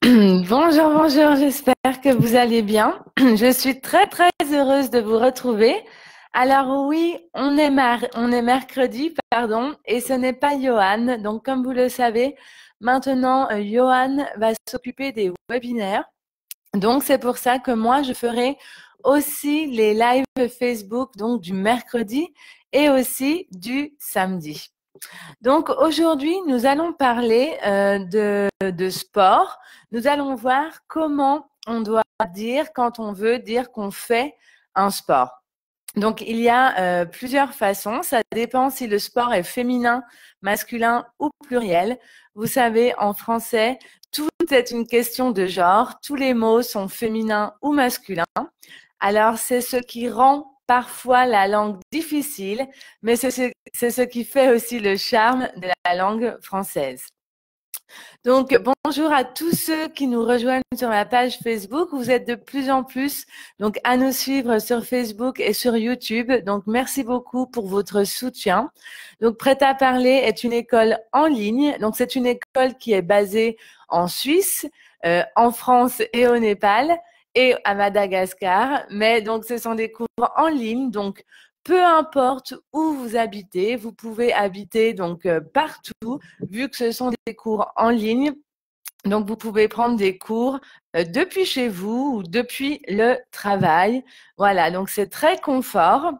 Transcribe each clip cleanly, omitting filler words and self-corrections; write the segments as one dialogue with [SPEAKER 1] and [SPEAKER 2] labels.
[SPEAKER 1] Bonjour, bonjour, j'espère que vous allez bien. Je suis très, très heureuse de vous retrouver. Alors oui, on est mercredi, pardon, et ce n'est pas Johan. Donc comme vous le savez, maintenant, Johan va s'occuper des webinaires. Donc c'est pour ça que moi, je ferai aussi les lives Facebook, donc du mercredi et aussi du samedi. Donc aujourd'hui, nous allons parler de sport. Nous allons voir comment on doit dire quand on veut dire qu'on fait un sport. Donc il y a plusieurs façons. Ça dépend si le sport est féminin, masculin ou pluriel. Vous savez, en français, tout est une question de genre. Tous les mots sont féminins ou masculins. Alors, c'est ce qui rend parfois la langue difficile, mais c'est ce qui fait aussi le charme de la langue française. Donc, bonjour à tous ceux qui nous rejoignent sur la page Facebook. Vous êtes de plus en plus donc à nous suivre sur Facebook et sur YouTube. Donc, merci beaucoup pour votre soutien. Donc, Prêt à parler est une école en ligne. Donc, c'est une école qui est basée en Suisse, en France et au Népal et à Madagascar. Mais donc, ce sont des cours en ligne. Donc, peu importe où vous habitez, vous pouvez habiter donc partout, vu que ce sont des cours en ligne. Donc, vous pouvez prendre des cours depuis chez vous ou depuis le travail. Voilà, donc c'est très confort.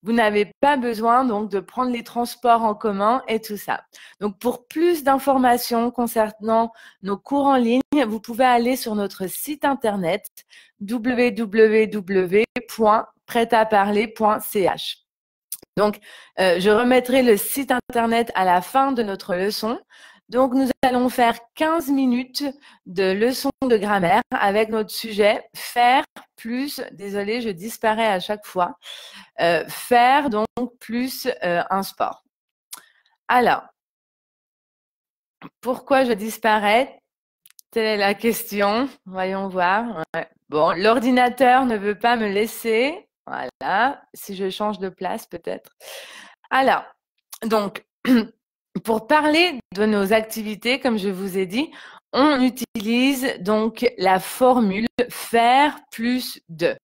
[SPEAKER 1] Vous n'avez pas besoin donc de prendre les transports en commun et tout ça. Donc, pour plus d'informations concernant nos cours en ligne, vous pouvez aller sur notre site internet www.pretaparler.ch. Donc, je remettrai le site internet à la fin de notre leçon. Donc, nous allons faire 15 minutes de leçon de grammaire avec notre sujet faire plus, désolée, je disparais à chaque fois, faire donc plus un sport. Alors, pourquoi je disparais? Telle est la question. Voyons voir. Ouais. Bon, l'ordinateur ne veut pas me laisser. Voilà. Si je change de place, peut-être. Alors, donc, pour parler de nos activités, comme je vous ai dit, on utilise donc la formule faire plus de.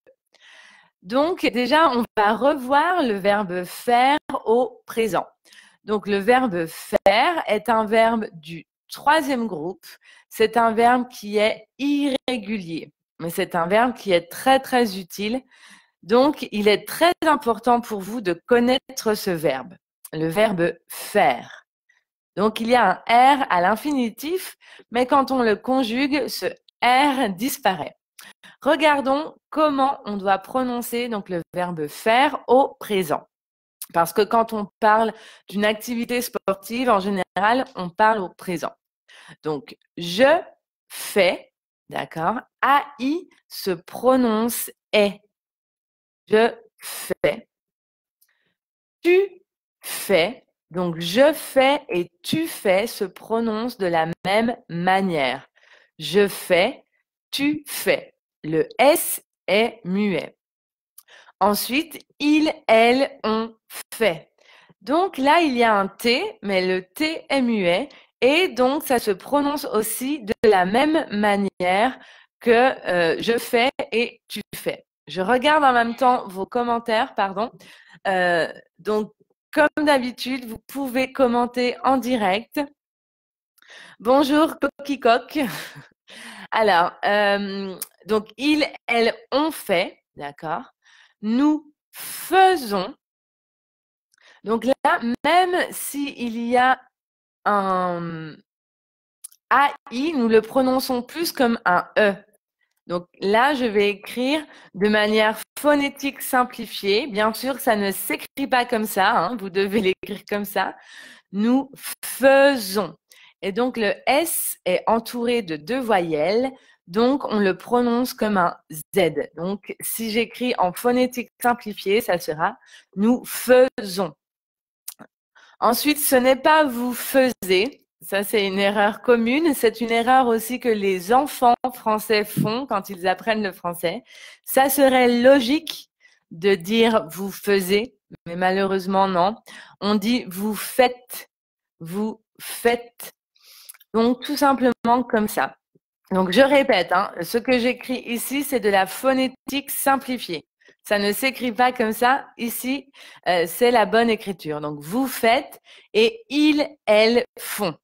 [SPEAKER 1] Donc, déjà, on va revoir le verbe faire au présent. Donc, le verbe faire est un verbe du troisième groupe. C'est un verbe qui est irrégulier, mais c'est un verbe qui est très, très utile. Donc, il est très important pour vous de connaître ce verbe, le verbe faire. Donc, il y a un R à l'infinitif, mais quand on le conjugue, ce R disparaît. Regardons comment on doit prononcer donc le verbe faire au présent. Parce que quand on parle d'une activité sportive, en général, on parle au présent. Donc, je fais, d'accord? AI se prononce est. Je fais. Tu fais. Donc, je fais et tu fais se prononcent de la même manière. Je fais, tu fais. Le S est muet. Ensuite, il, elle, on fait. Donc là, il y a un T, mais le T est muet. Et donc, ça se prononce aussi de la même manière que je fais et tu fais. Je regarde en même temps vos commentaires, pardon. Donc, comme d'habitude, vous pouvez commenter en direct. Bonjour, Coquicoq. Alors, donc, il, elle, on fait, d'accord? Nous faisons. Donc là, même s'il y a un AI, nous le prononçons plus comme un E. Donc là, je vais écrire de manière phonétique simplifiée. Bien sûr, ça ne s'écrit pas comme ça, hein, vous devez l'écrire comme ça. Nous faisons. Et donc le S est entouré de deux voyelles, donc on le prononce comme un Z. Donc si j'écris en phonétique simplifiée, ça sera nous faisons. Ensuite, ce n'est pas vous faisiez. Ça, c'est une erreur commune. C'est une erreur aussi que les enfants français font quand ils apprennent le français. Ça serait logique de dire vous faisiez, mais malheureusement, non. On dit vous faites. Vous faites. Donc, tout simplement comme ça. Donc, je répète, hein, ce que j'écris ici, c'est de la phonétique simplifiée. Ça ne s'écrit pas comme ça. Ici, c'est la bonne écriture. Donc, vous faites et ils, elles font.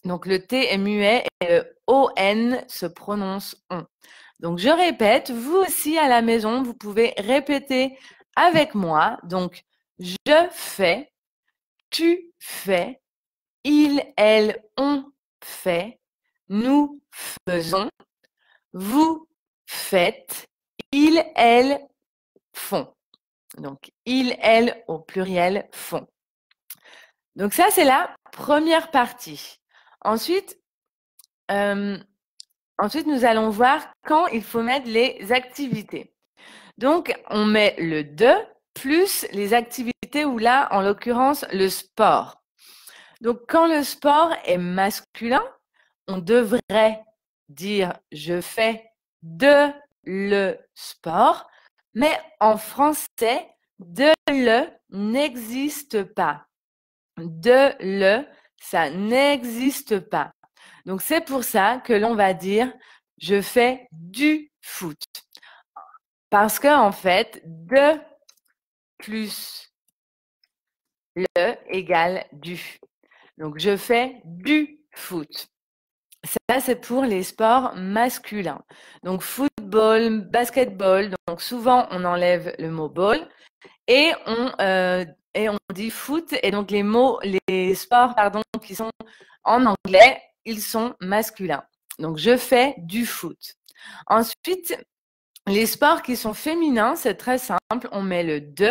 [SPEAKER 1] Donc, le T est muet et le ON se prononce on. Donc, je répète, vous aussi à la maison, vous pouvez répéter avec moi. Donc, je fais, tu fais, ils, elles, on fait, nous faisons, vous faites, ils, elles font. Donc, ils, elles au pluriel font. Donc, ça, c'est la première partie. Ensuite, nous allons voir quand il faut mettre les activités. Donc, on met le de plus les activités ou là, en l'occurrence, le sport. Donc, quand le sport est masculin, on devrait dire je fais de le sport, mais en français, de le n'existe pas. De le, ça n'existe pas. Donc, c'est pour ça que l'on va dire je fais du foot. Parce que, en fait, de plus le égale du. Donc, je fais du foot. Ça, c'est pour les sports masculins. Donc, football, basketball. Donc, souvent, on enlève le mot ball et on dit foot. Et donc, les sports, pardon, qui sont en anglais, ils sont masculins. Donc, je fais du foot. Ensuite, les sports qui sont féminins, c'est très simple. On met le de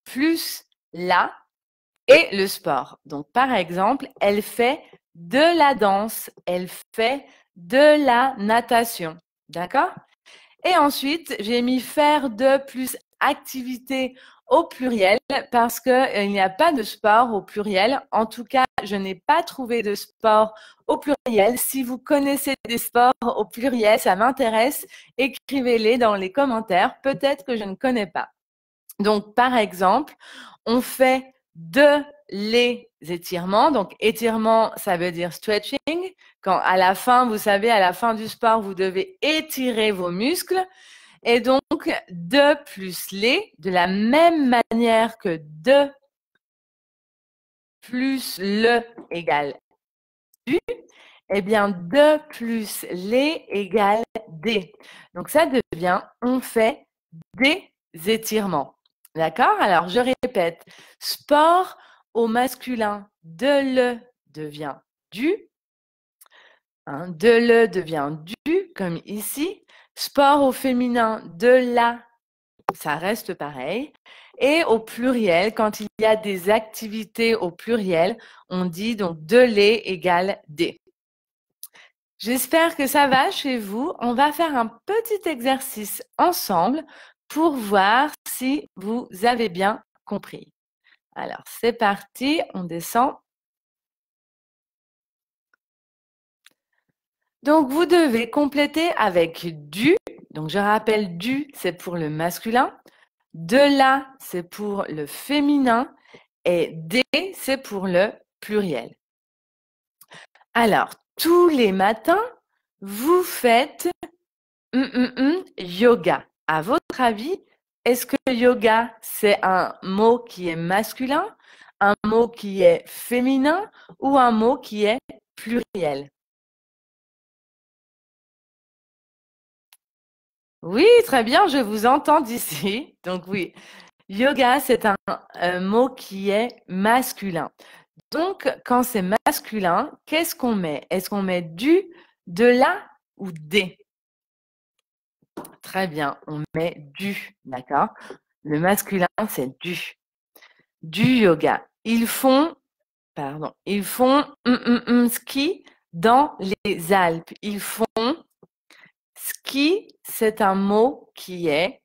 [SPEAKER 1] plus la et le sport. Donc, par exemple, elle fait de la danse, elle fait de la natation. D'accord? Et ensuite, j'ai mis faire de plus activité au pluriel parce qu'il n'y a pas de sport au pluriel. En tout cas, je n'ai pas trouvé de sport au pluriel. Si vous connaissez des sports au pluriel, ça m'intéresse. Écrivez-les dans les commentaires. Peut-être que je ne connais pas. Donc, par exemple, on fait de les étirements. Donc, étirement, ça veut dire stretching. Quand à la fin, vous savez, à la fin du sport, vous devez étirer vos muscles. Et donc, de plus les, de la même manière que de plus le égale du, eh bien, de plus les égale des. Donc, ça devient, on fait des étirements. D'accord? Alors, je répète, sport au masculin, de le devient du. Hein, de le devient du, comme ici. Sport au féminin, de la, ça reste pareil. Et au pluriel, quand il y a des activités au pluriel, on dit donc de les égale des. J'espère que ça va chez vous. On va faire un petit exercice ensemble pour voir si vous avez bien compris. Alors, c'est parti, on descend. Donc, vous devez compléter avec du. Donc, je rappelle, du, c'est pour le masculin. De la, c'est pour le féminin. Et des, c'est pour le pluriel. Alors, tous les matins, vous faites yoga. À votre avis, est-ce que yoga, c'est un mot qui est masculin, un mot qui est féminin ou un mot qui est pluriel? Oui, très bien, je vous entends d'ici. Donc oui, yoga, c'est un mot qui est masculin. Donc, quand c'est masculin, qu'est-ce qu'on met? Est-ce qu'on met du, de la ou des? Très bien, on met du, d'accord? Le masculin, c'est du. Du yoga. Ils font ski dans les Alpes. Ils font ski, c'est un mot qui est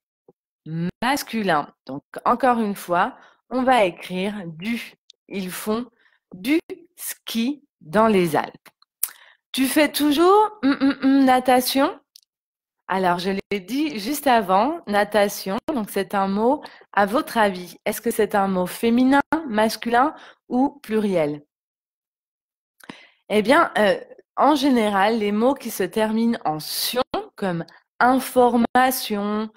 [SPEAKER 1] masculin. Donc, encore une fois, on va écrire du. Ils font du ski dans les Alpes. Tu fais toujours natation? Alors, je l'ai dit juste avant, natation, donc c'est un mot, à votre avis, est-ce que c'est un mot féminin, masculin ou pluriel? Eh bien, en général, les mots qui se terminent en tion, comme information,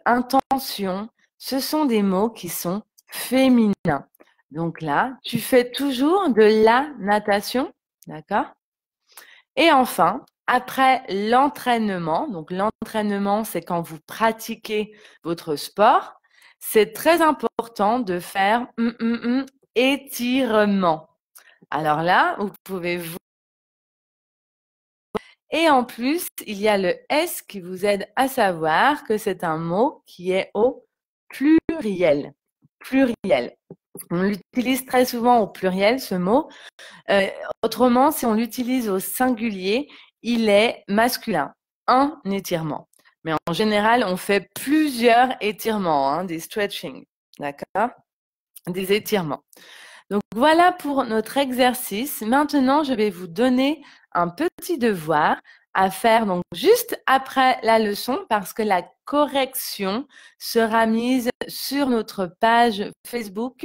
[SPEAKER 1] intention, ce sont des mots qui sont féminins. Donc là, tu fais toujours de la natation, d'accord? Et enfin, après l'entraînement, donc l'entraînement, c'est quand vous pratiquez votre sport, c'est très important de faire étirement. Alors là, vous pouvez vous... Et en plus, il y a le S qui vous aide à savoir que c'est un mot qui est au pluriel. Pluriel. On l'utilise très souvent au pluriel, ce mot. Autrement, si on l'utilise au singulier, il est masculin. Un étirement. Mais en général, on fait plusieurs étirements, hein, des stretching. D'accord? Des étirements. Donc voilà pour notre exercice. Maintenant, je vais vous donner un petit devoir à faire donc juste après la leçon parce que la correction sera mise sur notre page Facebook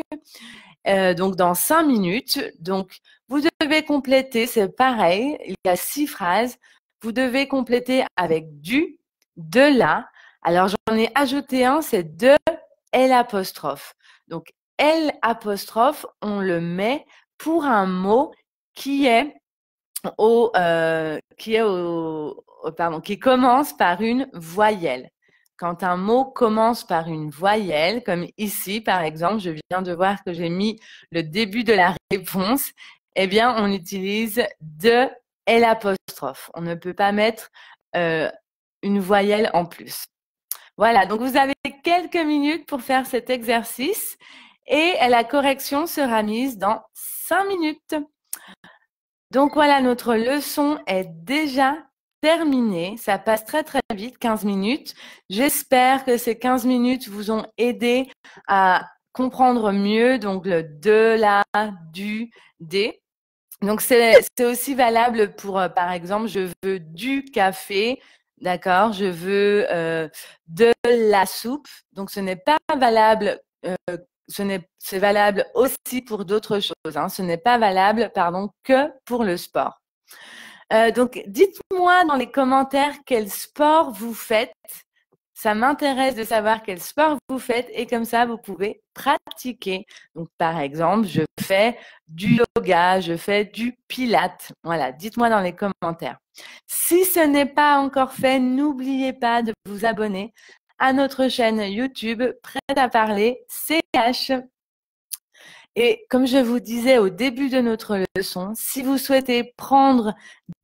[SPEAKER 1] donc dans 5 minutes. Donc vous devez compléter, c'est pareil, il y a 6 phrases. Vous devez compléter avec du, de la. Alors j'en ai ajouté un, c'est de l'apostrophe. Donc l'apostrophe, on le met pour un mot qui est qui commence par une voyelle. Quand un mot commence par une voyelle, comme ici, par exemple, je viens de voir que j'ai mis le début de la réponse, eh bien, on utilise de l'apostrophe. On ne peut pas mettre une voyelle en plus. Voilà, donc vous avez quelques minutes pour faire cet exercice et la correction sera mise dans 5 minutes. Donc voilà, notre leçon est déjà terminée. Ça passe très très vite, 15 minutes. J'espère que ces 15 minutes vous ont aidé à comprendre mieux donc le de, la, du, des. Donc c'est aussi valable pour, par exemple, je veux du café, d'accord, je veux de la soupe. Donc ce n'est pas valable c'est valable aussi pour d'autres choses. Hein. Ce n'est pas valable, pardon, que pour le sport. Donc, dites-moi dans les commentaires quel sport vous faites. Ça m'intéresse de savoir quel sport vous faites et comme ça, vous pouvez pratiquer. Donc, par exemple, je fais du yoga, je fais du pilates. Voilà, dites-moi dans les commentaires. Si ce n'est pas encore fait, n'oubliez pas de vous abonner à notre chaîne YouTube Prête à parler CH. Et comme je vous disais au début de notre leçon, si vous souhaitez prendre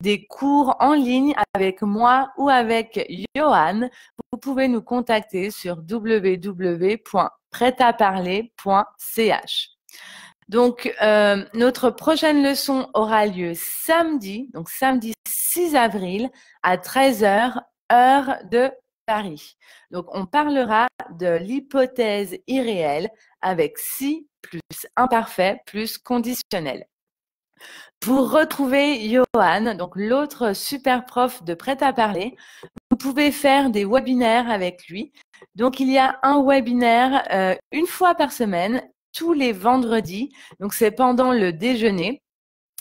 [SPEAKER 1] des cours en ligne avec moi ou avec Johan, vous pouvez nous contacter sur www.prêtaparler.ch. Donc, notre prochaine leçon aura lieu samedi, donc samedi 6 avril à 13 h, heure de Paris. Donc, on parlera de l'hypothèse irréelle avec si plus imparfait plus conditionnel. Pour retrouver Johan, donc l'autre super prof de prêt-à-parler, vous pouvez faire des webinaires avec lui. Donc, il y a un webinaire une fois par semaine, tous les vendredis. Donc, c'est pendant le déjeuner.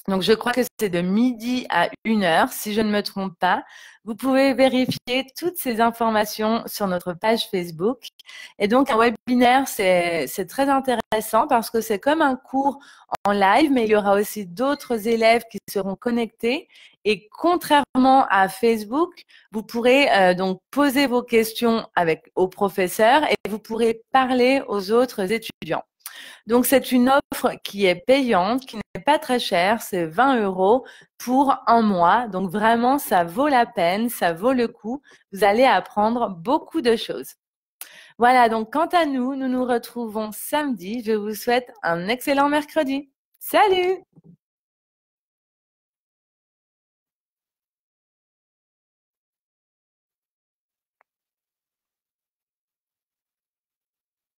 [SPEAKER 1] Donc, je crois que c'est de midi à 1h, si je ne me trompe pas. Vous pouvez vérifier toutes ces informations sur notre page Facebook. Et donc, un webinaire, c'est très intéressant parce que c'est comme un cours en live, mais il y aura aussi d'autres élèves qui seront connectés. Et contrairement à Facebook, vous pourrez donc poser vos questions au professeur et vous pourrez parler aux autres étudiants. Donc, c'est une offre qui est payante, qui n'est pas très chère, c'est 20 € pour un mois. Donc, vraiment, ça vaut la peine, ça vaut le coup. Vous allez apprendre beaucoup de choses. Voilà, donc quant à nous, nous nous retrouvons samedi. Je vous souhaite un excellent mercredi. Salut!